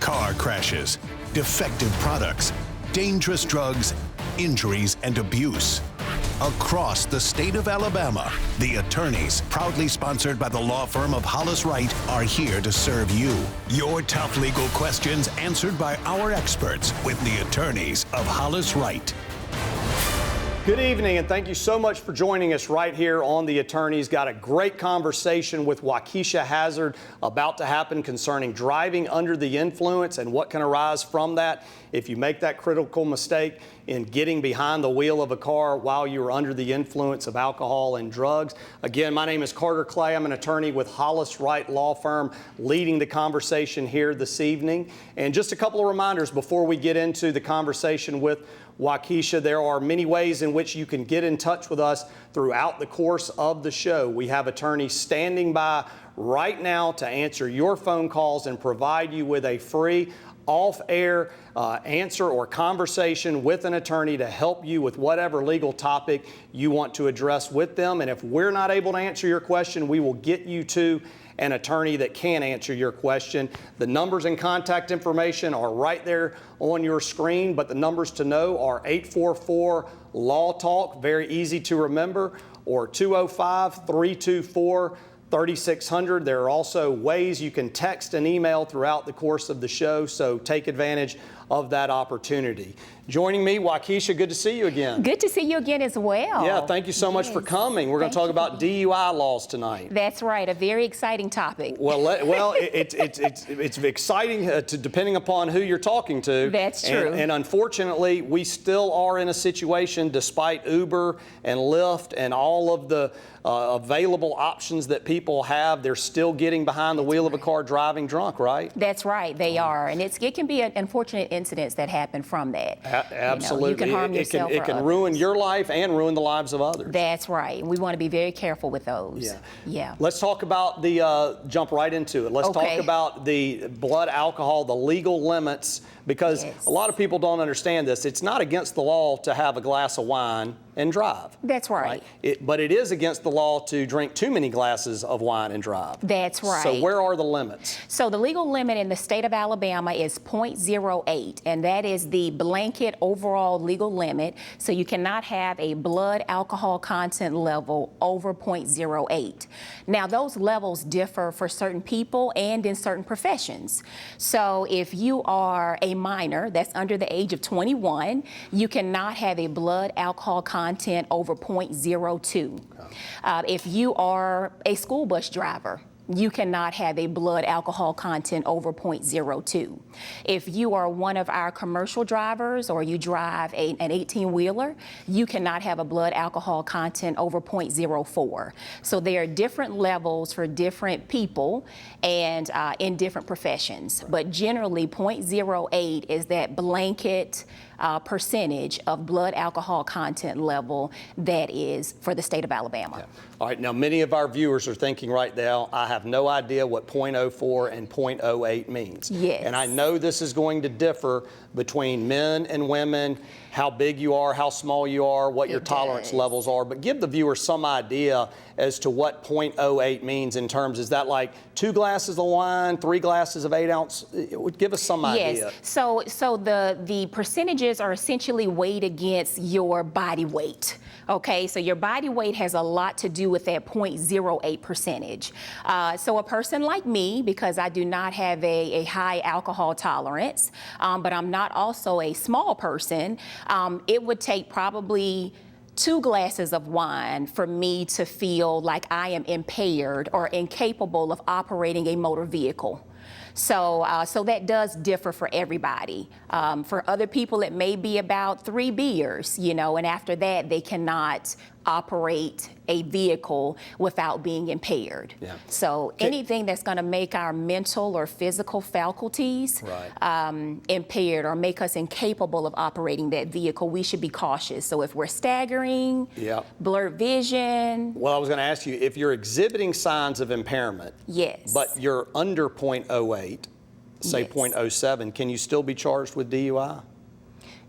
car crashes, defective products, dangerous drugs, injuries, and abuse. Across the state of Alabama, the attorneys, proudly sponsored by the law firm of Hollis, Wright, are here to serve you. Your tough legal questions answered by our experts with the attorneys of Hollis, Wright. Good evening, and thank you so much for joining us right here on The Attorneys. Got a great conversation with Waukesha Hazard about to happen concerning driving under the influence and what can arise from that if you make that critical mistake in getting behind the wheel of a car while you're under the influence of alcohol and drugs. Again, my name is Carter Clay. I'm an attorney with Hollis Wright Law Firm, leading the conversation here this evening. And just a couple of reminders before we get into the conversation with Waukesha. There are many ways in which you can get in touch with us throughout the course of the show. We have attorneys standing by right now to answer your phone calls and provide you with a free off-air answer or conversation with an attorney to help you with whatever legal topic you want to address with them. And if we're not able to answer your question, we will get you to an attorney that can answer your question. The numbers and contact information are right there on your screen, but the numbers to know are 844-LAW-TALK, very easy to remember, or 205-324-3600. There are also ways you can text and email throughout the course of the show, so take advantage of that opportunity. Joining me, Waukesha, good to see you again. Good to see you again as well. Yeah, thank you so much for coming. We're going to talk about DUI laws tonight. That's right, a very exciting topic. Well, it's exciting depending upon who you're talking to. That's true. And unfortunately, we still are in a situation, despite Uber and Lyft and all of the available options that people have, they're still getting behind the wheel of a car driving drunk, right? That's right, they are. And it can be an unfortunate incidents that happen from that. Absolutely. You can harm yourself. It can ruin your life and ruin the lives of others. That's right. We want to be very careful with those. Yeah. Let's talk about jump right into it. Let's talk about the blood alcohol, the legal limits, because a lot of people don't understand this. It's not against the law to have a glass of wine and drive. That's right. But it is against the law to drink too many glasses of wine and drive. That's right. So where are the limits? So the legal limit in the state of Alabama is 0.08, and that is the blanket overall legal limit. So you cannot have a blood alcohol content level over 0.08. Now those levels differ for certain people and in certain professions. So if you are a minor that's under the age of 21, you cannot have a blood alcohol content over 0.02. If you are a school bus driver, you cannot have a blood alcohol content over 0.02. If you are one of our commercial drivers or you drive an 18-wheeler, you cannot have a blood alcohol content over 0.04. So there are different levels for different people and in different professions. But generally, 0.08 is that blanket percentage of blood alcohol content level that is for the state of Alabama. All right, now many of our viewers are thinking right now, I have no idea what 0.04 and 0.08 means. Yes. And I know this is going to differ between men and women, how big you are, how small you are, what your tolerance levels are, but give the viewer some idea as to what 0.08 means in terms, is that like 2 glasses of wine, 3 glasses of 8-ounce? Give us some idea. Yes, so the percentages are essentially weighed against your body weight. Okay, so your body weight has a lot to do with that 0.08 percentage. So a person like me, because I do not have a high alcohol tolerance, but I'm not also a small person, it would take probably 2 glasses of wine for me to feel like I am impaired or incapable of operating a motor vehicle. So that does differ for everybody. For other people, it may be about 3 beers, and after that, they cannot operate a vehicle without being impaired. So anything that's going to make our mental or physical faculties impaired or make us incapable of operating that vehicle, we should be cautious. So if we're staggering, blurred vision. Well, I was going to ask you, if you're exhibiting signs of impairment, but you're under 0.08, say 0.07, can you still be charged with DUI?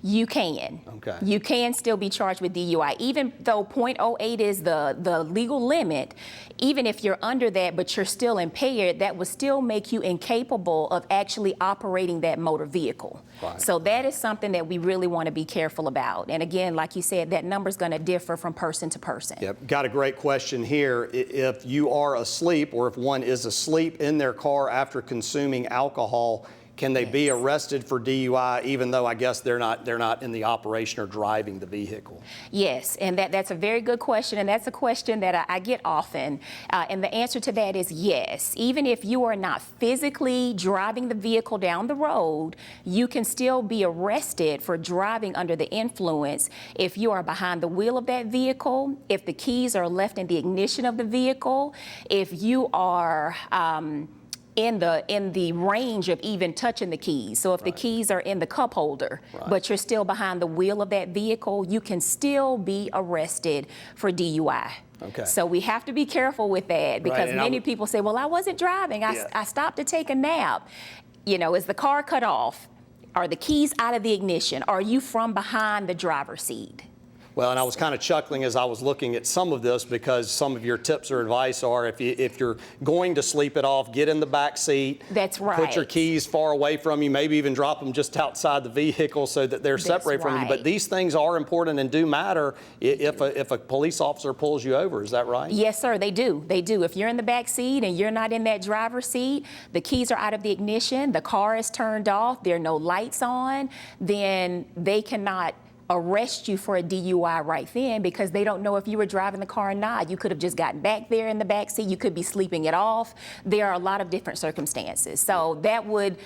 You can. Okay. You can still be charged with DUI. Even though .08 is the legal limit, even if you're under that but you're still impaired, that would still make you incapable of actually operating that motor vehicle. Right. So that is something that we really want to be careful about. And again, like you said, that number is going to differ from person to person. Yep. Got a great question here. If you are asleep, or if one is asleep in their car after consuming alcohol, can they be arrested for DUI, even though I guess they're not in the operation or driving the vehicle? Yes, and that's a very good question, and that's a question that I get often. And the answer to that is yes. Even if you are not physically driving the vehicle down the road, you can still be arrested for driving under the influence if you are behind the wheel of that vehicle, if the keys are left in the ignition of the vehicle, if you are in the range of even touching the keys. So if the keys are in the cup holder, but you're still behind the wheel of that vehicle, you can still be arrested for DUI. Okay. So we have to be careful with that, because many people say, well, I wasn't driving. I stopped to take a nap. You know, is the car cut off? Are the keys out of the ignition? Are you from behind the driver's seat? Well, and I was kind of chuckling as I was looking at some of this, because some of your tips or advice are, if you're going to sleep it off, get in the back seat. That's right. Put your keys far away from you, maybe even drop them just outside the vehicle so that they're separated from you. But these things are important and do matter if a police officer pulls you over. Is that right? Yes, sir, they do. They do. If you're in the back seat and you're not in that driver's seat, the keys are out of the ignition, the car is turned off, there are no lights on, then they cannot arrest you for a DUI right then, because they don't know if you were driving the car or not. You could have just gotten back there in the back seat. You could be sleeping it off. There are a lot of different circumstances. So that would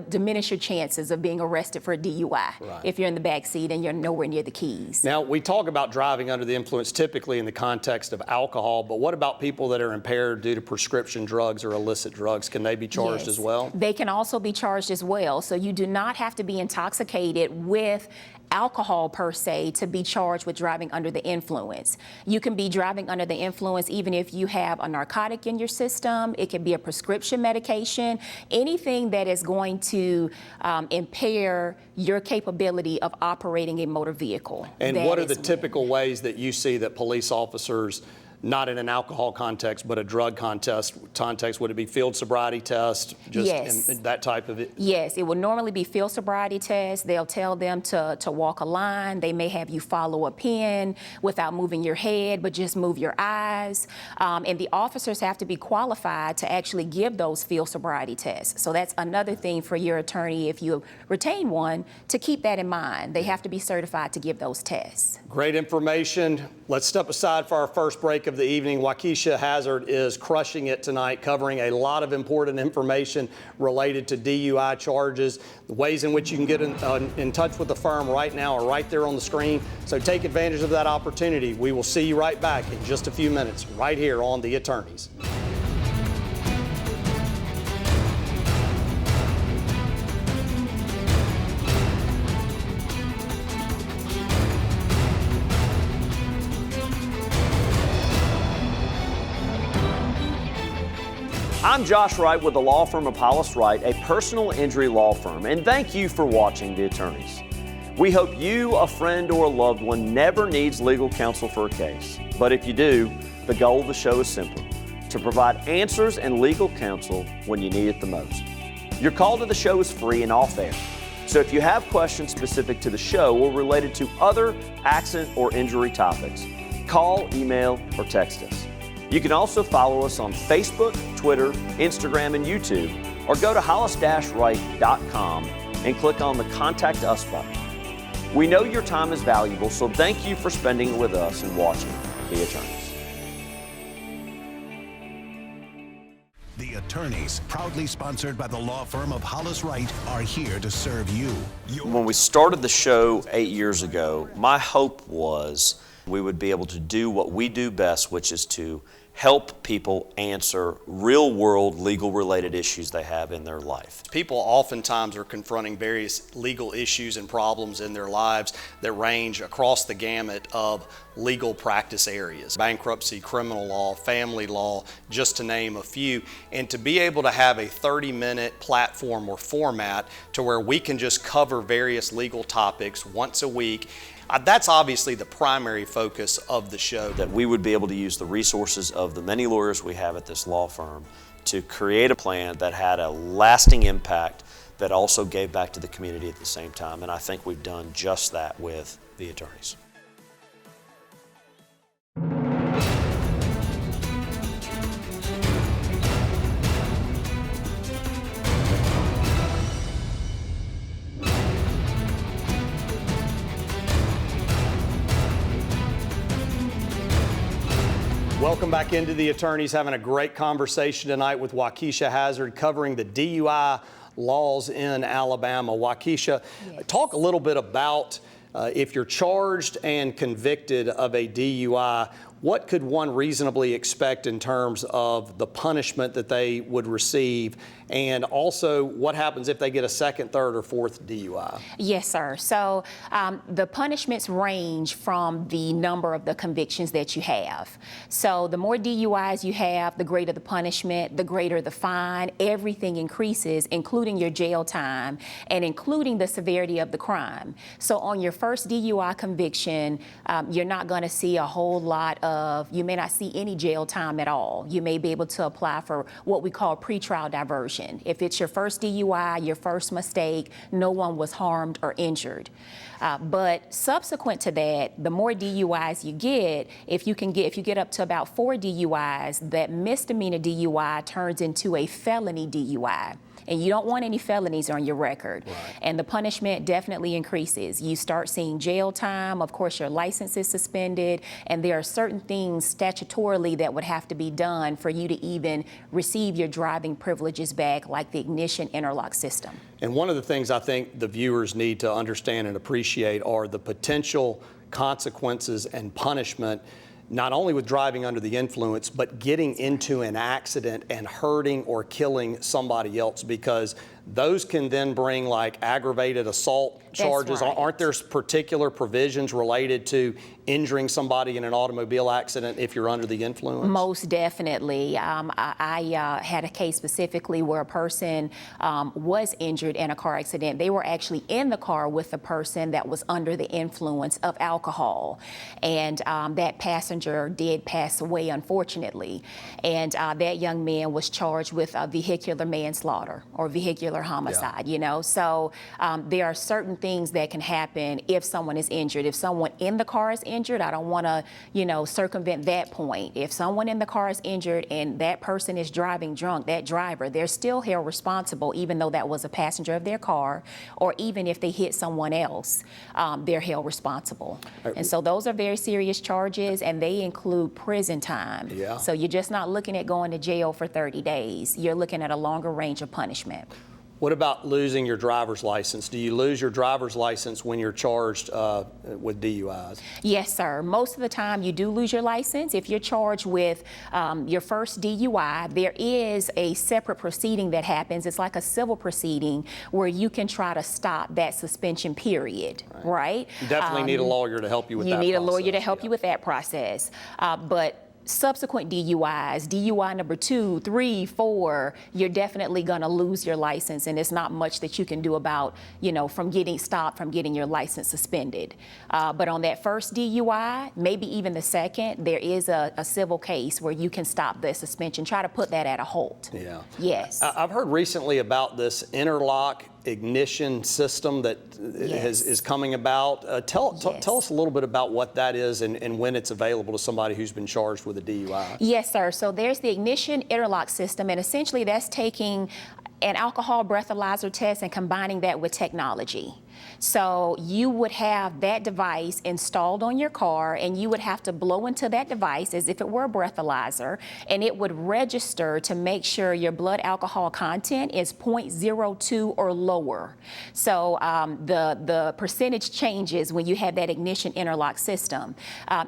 diminish your chances of being arrested for a DUI if you're in the back seat and you're nowhere near the keys. Now, we talk about driving under the influence typically in the context of alcohol, but what about people that are impaired due to prescription drugs or illicit drugs? Can they be charged as well? They can also be charged as well. So you do not have to be intoxicated with alcohol per se to be charged with driving under the influence. You can be driving under the influence even if you have a narcotic in your system. It can be a prescription medication, anything that is going to impair your capability of operating a motor vehicle. And what are the typical ways that you see that police officers, not in an alcohol context, but a drug context, would it be field sobriety test? Yes. And that type of it? Yes, it will normally be field sobriety test. They'll tell them to walk a line. They may have you follow a pin without moving your head, but just move your eyes. And the officers have to be qualified to actually give those field sobriety tests. So that's another thing for your attorney, if you retain one, to keep that in mind. They have to be certified to give those tests. Great information. Let's step aside for our first break of the evening. Waukesha Hazard is crushing it tonight, covering a lot of important information related to DUI charges. The ways in which you can get in touch with the firm right now are right there on the screen. So take advantage of that opportunity. We will see you right back in just a few minutes, right here on The Attorneys. I'm Josh Wright with the law firm of Hollis, Wright, a personal injury law firm, and thank you for watching The Attorneys. We hope you, a friend, or a loved one never needs legal counsel for a case. But if you do, the goal of the show is simple: to provide answers and legal counsel when you need it the most. Your call to the show is free and off air. So if you have questions specific to the show or related to other accident or injury topics, call, email, or text us. You can also follow us on Facebook, Twitter, Instagram, and YouTube, or go to hollis-wright.com and click on the Contact Us button. We know your time is valuable, so thank you for spending it with us and watching The Attorneys. The Attorneys, proudly sponsored by the law firm of Hollis Wright, are here to serve you. When we started the show 8 years ago, my hope was we would be able to do what we do best, which is to help people answer real-world legal-related issues they have in their life. People oftentimes are confronting various legal issues and problems in their lives that range across the gamut of legal practice areas. Bankruptcy, criminal law, family law, just to name a few. And to be able to have a 30-minute platform or format to where we can just cover various legal topics once a week, that's obviously the primary focus of the show. That we would be able to use the resources of the many lawyers we have at this law firm to create a plan that had a lasting impact that also gave back to the community at the same time. And I think we've done just that with the attorneys. Welcome back into the Attorneys. Having a great conversation tonight with Waukesha Hazard covering the DUI laws in Alabama. Waukesha, talk a little bit about if you're charged and convicted of a DUI, what could one reasonably expect in terms of the punishment that they would receive? And also, what happens if they get a second, third, or fourth DUI? Yes, sir. So the punishments range from the number of the convictions that you have. So the more DUIs you have, the greater the punishment, the greater the fine. Everything increases, including your jail time and including the severity of the crime. So on your first DUI conviction, you're not going to see a whole lot of, you may not see any jail time at all. You may be able to apply for what we call pretrial diversion. If it's your first DUI, your first mistake, no one was harmed or injured. But subsequent to that, the more DUIs you get, if you get up to about 4 DUIs, that misdemeanor DUI turns into a felony DUI. And you don't want any felonies on your record. Right. And the punishment definitely increases. You start seeing jail time. Of course, your license is suspended. And there are certain things statutorily that would have to be done for you to even receive your driving privileges back, like the ignition interlock system. And one of the things I think the viewers need to understand and appreciate are the potential consequences and punishment, not only with driving under the influence, but getting into an accident and hurting or killing somebody else, because those can then bring like aggravated assault charges. Right. Aren't there particular provisions related to injuring somebody in an automobile accident if you're under the influence? Most definitely. I had a case specifically where a person was injured in a car accident. They were actually in the car with a person that was under the influence of alcohol. And that passenger did pass away, unfortunately. And that young man was charged with vehicular manslaughter or vehicular homicide, you know. So there are certain things that can happen if someone is injured. If someone in the car is injured, I don't want to, you know, circumvent that point. If someone in the car is injured and that person is driving drunk, that driver, they're still held responsible, even though that was a passenger of their car, or even if they hit someone else, they're held responsible. And so those are very serious charges, and they include prison time. Yeah. So you're just not looking at going to jail for 30 days. You're looking at a longer range of punishment. What about losing your driver's license? Do you lose your driver's license when you're charged with DUIs? Yes, sir. Most of the time you do lose your license. If you're charged with your first DUI, there is a separate proceeding that happens. It's like a civil proceeding where you can try to stop that suspension period, right? You definitely need a lawyer to help you with that process. You need a lawyer to help you with that process. But subsequent DUIs, DUI number 2, 3, 4, you're definitely going to lose your license, and it's not much that you can do about, you know, from getting stopped from getting your license suspended. But on that first DUI, maybe even the second, there is a civil case where you can stop the suspension, try to put that at a halt. Yeah. Yes. I've heard recently about this interlock ignition system that is coming about. Tell us a little bit about what that is and when it's available to somebody who's been charged with a DUI. Yes, sir. So there's the ignition interlock system, and essentially that's taking an alcohol breathalyzer test and combining that with technology. So you would have that device installed on your car, and you would have to blow into that device as if it were a breathalyzer, and it would register to make sure your blood alcohol content is 0.02 or lower. So the percentage changes when you have that ignition interlock system.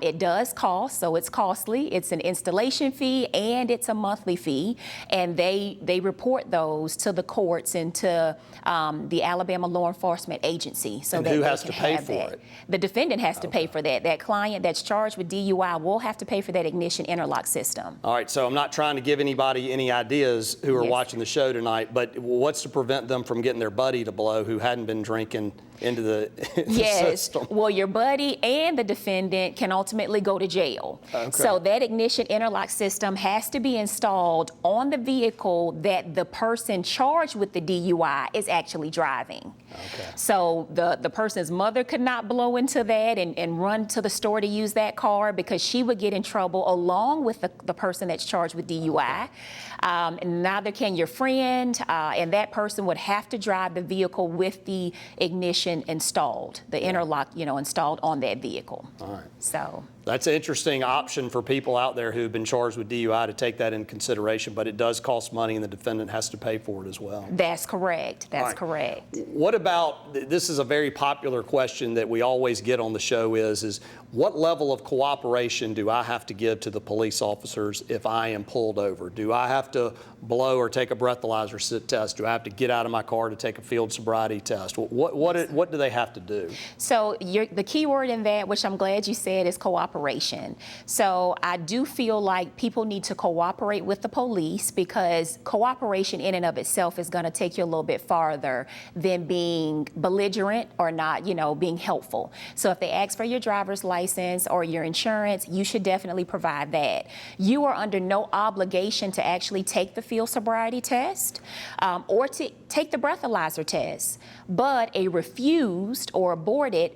It does cost, so it's costly. It's an installation fee and it's a monthly fee, and they report those to the courts and to the Alabama Law Enforcement Agency. So and that who they has can to pay have for that. it? The defendant has to pay for that. That client that's charged with DUI will have to pay for that ignition interlock system. All right, so I'm not trying to give anybody any ideas who are Yes. watching the show tonight, but what's to prevent them from getting their buddy to blow who hadn't been drinking into the, Yes. system? Well, your buddy and the defendant can ultimately go to jail. Okay. So that ignition interlock system has to be installed on the vehicle that the person charged with the DUI is actually driving. Okay. So the person's mother could not blow into that and run to the store to use that car, because she would get in trouble along with the person that's charged with DUI. And neither can your friend, and that person would have to drive the vehicle with the ignition installed, the interlock, installed on that vehicle. All right. So That's an interesting option for people out there who've been charged with DUI to take that into consideration, but it does cost money and the defendant has to pay for it as well. that's correct. That's right. correct. What about, this is a very popular question that we always get on the show is what level of cooperation do I have to give to the police officers if I am pulled over? Do I have to blow or take a breathalyzer test? Do I have to get out of my car to take a field sobriety test? What do they have to do? So the key word in that, which I'm glad you said, is cooperation. So I do feel like people need to cooperate with the police, because cooperation in and of itself is going to take you a little bit farther than being belligerent or not, being helpful. So if they ask for your driver's license or your insurance, you should definitely provide that. You are under no obligation to actually take the field sobriety test or to take the breathalyzer test, but a refused or aborted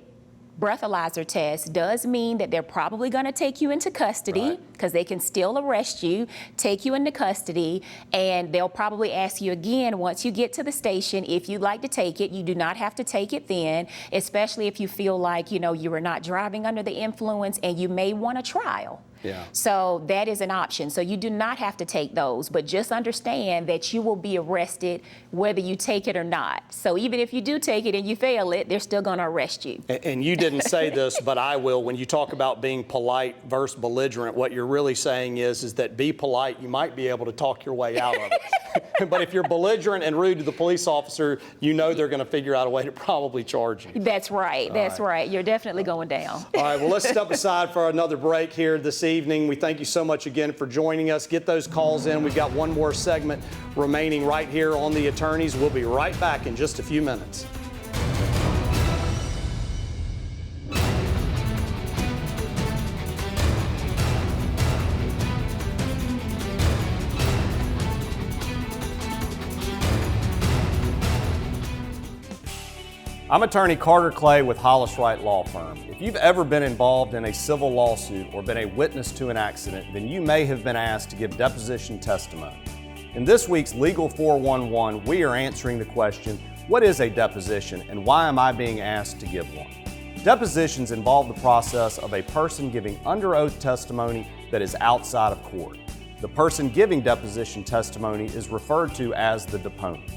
breathalyzer test does mean that they're probably going to take you into custody, because they can still arrest you, take you into custody, and they'll probably ask you again once you get to the station if you'd like to take it. You do not have to take it then, especially if you feel like, you were not driving under the influence and you may want a trial. Yeah. So that is an option. So you do not have to take those, but just understand that you will be arrested whether you take it or not. So even if you do take it and you fail it, they're still going to arrest you. And you didn't say this, but I will. When you talk about being polite versus belligerent, what you're really saying is that be polite. You might be able to talk your way out of it. But if you're belligerent and rude to the police officer, they're going to figure out a way to probably charge you. That's right. That's right. You're definitely going down. All right, well, let's step aside for another break here this evening. We thank you so much again for joining us. Get those calls in. We've got one more segment remaining right here on The Attorneys. We'll be right back in just a few minutes. I'm attorney Carter Clay with Hollis, Wright Law Firm. If you've ever been involved in a civil lawsuit or been a witness to an accident, then you may have been asked to give deposition testimony. In this week's Legal 411, we are answering the question, what is a deposition and why am I being asked to give one? Depositions involve the process of a person giving under oath testimony that is outside of court. The person giving deposition testimony is referred to as the deponent.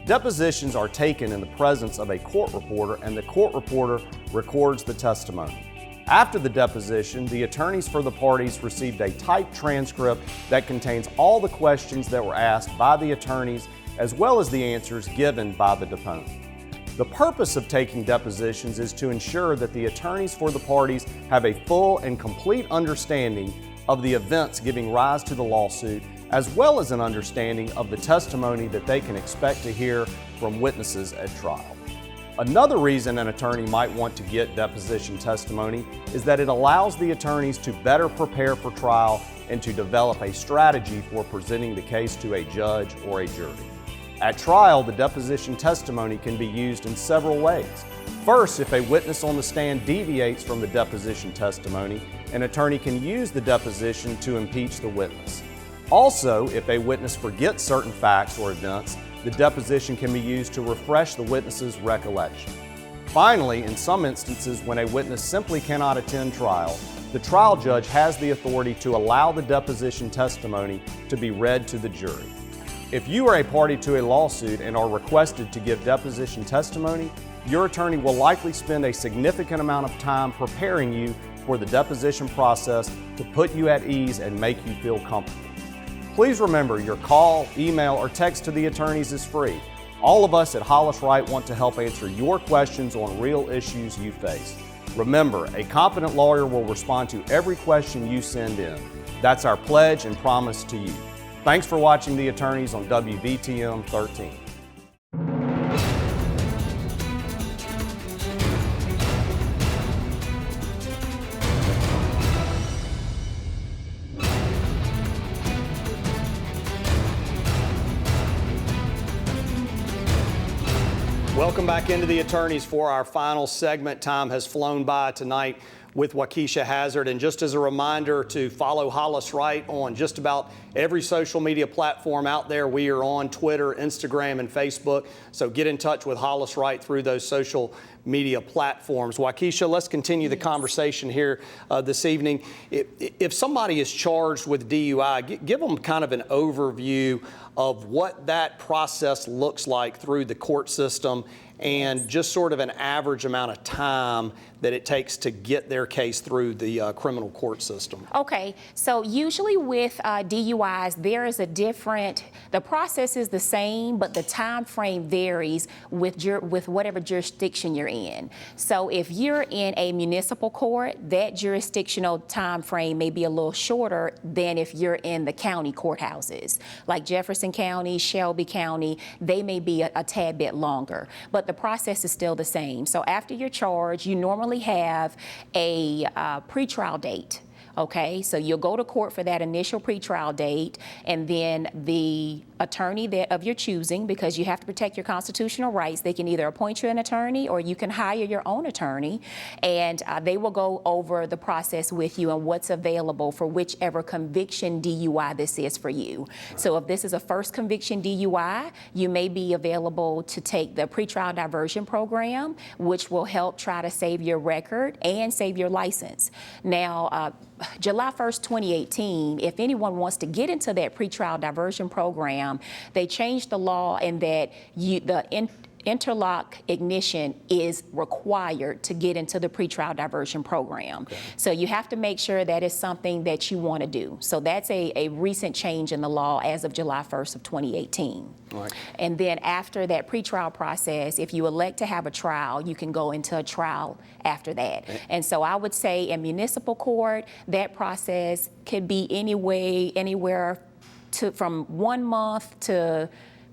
Depositions are taken in the presence of a court reporter, and the court reporter records the testimony. After the deposition, the attorneys for the parties received a typed transcript that contains all the questions that were asked by the attorneys, as well as the answers given by the deponent. The purpose of taking depositions is to ensure that the attorneys for the parties have a full and complete understanding of the events giving rise to the lawsuit, as well as an understanding of the testimony that they can expect to hear from witnesses at trial. Another reason an attorney might want to get deposition testimony is that it allows the attorneys to better prepare for trial and to develop a strategy for presenting the case to a judge or a jury. At trial, the deposition testimony can be used in several ways. First, if a witness on the stand deviates from the deposition testimony, an attorney can use the deposition to impeach the witness. Also, if a witness forgets certain facts or events, the deposition can be used to refresh the witness's recollection. Finally, in some instances when a witness simply cannot attend trial, the trial judge has the authority to allow the deposition testimony to be read to the jury. If you are a party to a lawsuit and are requested to give deposition testimony, your attorney will likely spend a significant amount of time preparing you for the deposition process to put you at ease and make you feel comfortable. Please remember, your call, email, or text to the attorneys is free. All of us at Hollis Wright want to help answer your questions on real issues you face. Remember, a competent lawyer will respond to every question you send in. That's our pledge and promise to you. Thanks for watching The Attorneys on WBTM 13. Welcome back into The Attorneys for our final segment. Time has flown by tonight with Waukesha Hazzard. And just as a reminder to follow Hollis Wright on just about every social media platform out there. We are on Twitter, Instagram, and Facebook. So get in touch with Hollis Wright through those social media platforms. Waukesha, let's continue the conversation here this evening. If somebody is charged with DUI, give them kind of an overview of what that process looks like through the court system and just sort of an average amount of time that it takes to get their case through the criminal court system. Okay, so usually with DUIs, there is a different, the process is the same, but the time frame varies with whatever jurisdiction you're in. So if you're in a municipal court, that jurisdictional time frame may be a little shorter than if you're in the county courthouses. Like Jefferson County, Shelby County, they may be a tad bit longer, but the process is still the same. So after you're charged, you normally have a pretrial date. Okay, so you'll go to court for that initial pretrial date, and then the attorney of your choosing, because you have to protect your constitutional rights, they can either appoint you an attorney or you can hire your own attorney, and they will go over the process with you and what's available for whichever conviction DUI this is for you. So if this is a first conviction DUI, you may be available to take the pretrial diversion program, which will help try to save your record and save your license. Now, July 1st, 2018, if anyone wants to get into that pretrial diversion program, they changed the law in that the interlock ignition is required to get into the pretrial diversion program. Okay. So you have to make sure that is something that you want to do. So that's a recent change in the law as of July 1st of 2018. Right. And then after that pretrial process, if you elect to have a trial, you can go into a trial after that. Okay. And so I would say in municipal court, that process could be anywhere from 1 month to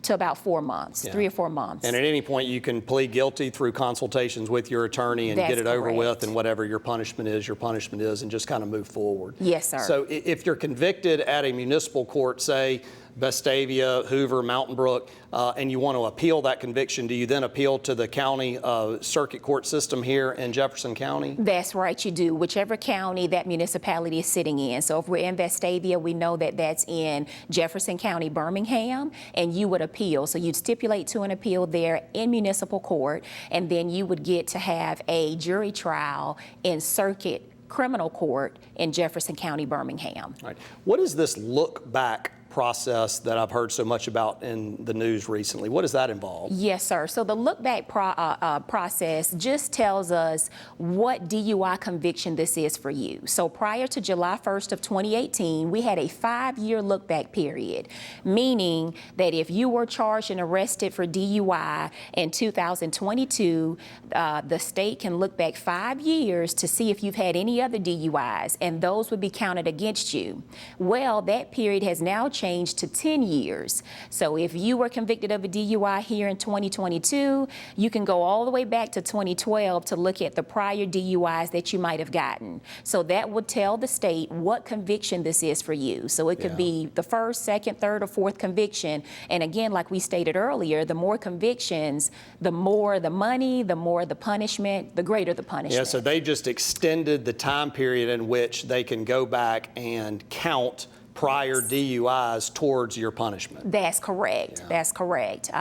about 4 months, 3 or 4 months. And at any point you can plead guilty through consultations with your attorney and get it over with, and whatever your punishment is, and just kind of move forward. Yes, sir. So if you're convicted at a municipal court, say Vestavia, Hoover, Mountain Brook, and you want to appeal that conviction, do you then appeal to the county circuit court system here in Jefferson County? That's right, you do. Whichever county that municipality is sitting in. So if we're in Vestavia, we know that that's in Jefferson County, Birmingham, and you would appeal. So you'd stipulate to an appeal there in municipal court, and then you would get to have a jury trial in circuit criminal court in Jefferson County, Birmingham. All right. What is this look back process that I've heard so much about in the news recently? What does that involve? Yes, sir. So the look back process just tells us what DUI conviction this is for you. So prior to July 1st of 2018, we had a 5-year look back period, meaning that if you were charged and arrested for DUI in 2022, the state can look back 5 years to see if you've had any other DUIs, and those would be counted against you. Well, that period has now changed to 10 years. So if you were convicted of a DUI here in 2022, you can go all the way back to 2012 to look at the prior DUIs that you might have gotten. So that would tell the state what conviction this is for you. So it could be the first, second, third, or fourth conviction. And again, like we stated earlier, the more convictions, the more the money, the more the punishment, the greater the punishment. Yeah, so they just extended the time period in which they can go back and count prior DUIs towards your punishment. That's correct. Yeah. That's correct.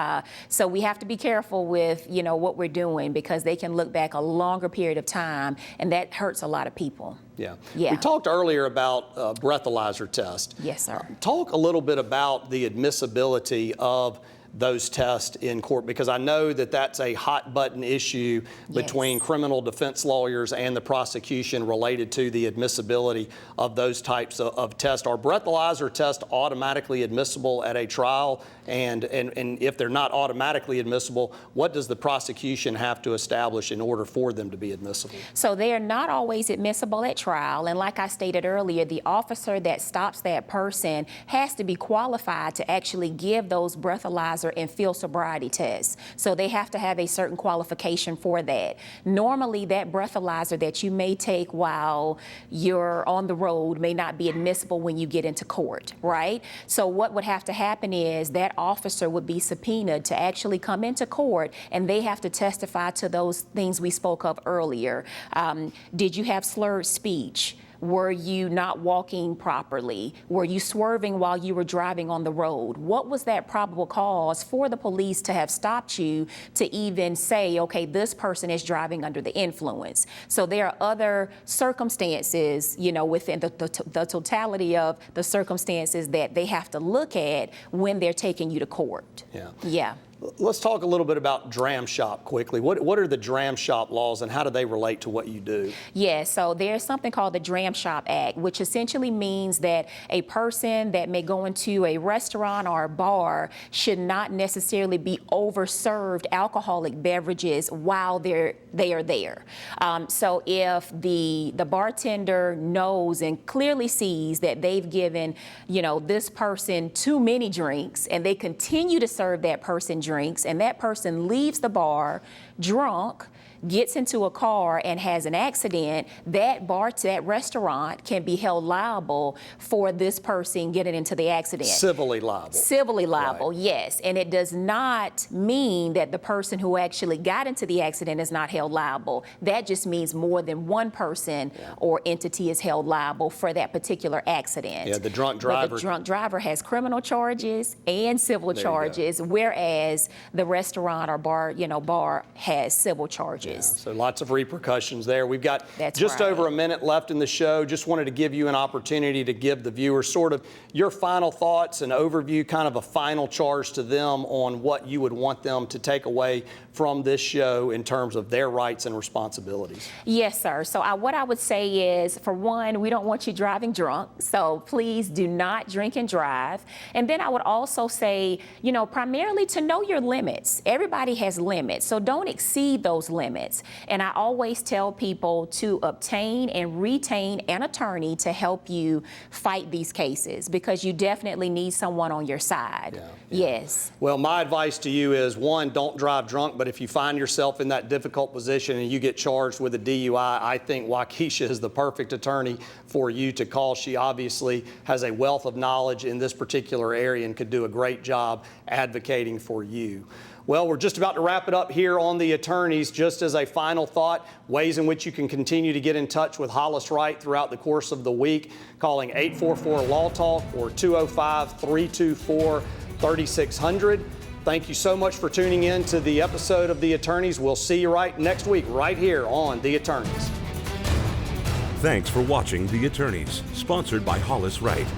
So we have to be careful with, what we're doing, because they can look back a longer period of time, and that hurts a lot of people. Yeah. Yeah. We talked earlier about breathalyzer test. Yes, sir. Talk a little bit about the admissibility of those tests in court, because I know that that's a hot button issue between criminal defense lawyers and the prosecution related to the admissibility of those types of tests. Are breathalyzer tests automatically admissible at a trial? And if they're not automatically admissible, what does the prosecution have to establish in order for them to be admissible? So they are not always admissible at trial. And like I stated earlier, the officer that stops that person has to be qualified to actually give those breathalyzer and field sobriety tests. So they have to have a certain qualification for that. Normally, that breathalyzer that you may take while you're on the road may not be admissible when you get into court, right? So what would have to happen is that officer would be subpoenaed to actually come into court, and they have to testify to those things we spoke of earlier. Did you have slurred speech? Were you not walking properly? Were you swerving while you were driving on the road? What was that probable cause for the police to have stopped you to even say, okay, this person is driving under the influence? So there are other circumstances, within the totality of the circumstances that they have to look at when they're taking you to court. Yeah. Yeah. Let's talk a little bit about dram shop quickly. What are the dram shop laws, and how do they relate to what you do? Yeah, so there's something called the Dram Shop Act, which essentially means that a person that may go into a restaurant or a bar should not necessarily be overserved alcoholic beverages while they are there. So if the bartender knows and clearly sees that they've given, this person too many drinks, and they continue to serve that person drinks, and that person leaves the bar drunk, gets into a car and has an accident, that restaurant can be held liable for this person getting into the accident. Civilly liable. Civilly liable, right. Yes. And it does not mean that the person who actually got into the accident is not held liable. That just means more than one person or entity is held liable for that particular accident. Yeah, the drunk driver. But the drunk driver has criminal charges and civil charges, whereas the restaurant or bar has civil charges. Yeah, so lots of repercussions there. We've got just right. over a minute left in the show. Just wanted to give you an opportunity to give the viewers sort of your final thoughts and overview, kind of a final charge to them on what you would want them to take away from this show in terms of their rights and responsibilities. Yes, sir. So what I would say is, for one, we don't want you driving drunk. So please do not drink and drive. And then I would also say, primarily to know your limits. Everybody has limits, so don't exceed those limits. And I always tell people to obtain and retain an attorney to help you fight these cases, because you definitely need someone on your side. Yes. Well, my advice to you is, one, don't drive drunk, but if you find yourself in that difficult position and you get charged with a DUI, I think Waukesha is the perfect attorney for you to call. She obviously has a wealth of knowledge in this particular area and could do a great job advocating for you. Well, we're just about to wrap it up here on The Attorneys. Just as a final thought, ways in which you can continue to get in touch with Hollis Wright throughout the course of the week, calling 844-LAW-TALK or 205-324-3600. Thank you so much for tuning in to the episode of The Attorneys. We'll see you next week right here on The Attorneys. Thanks for watching The Attorneys, sponsored by Hollis Wright.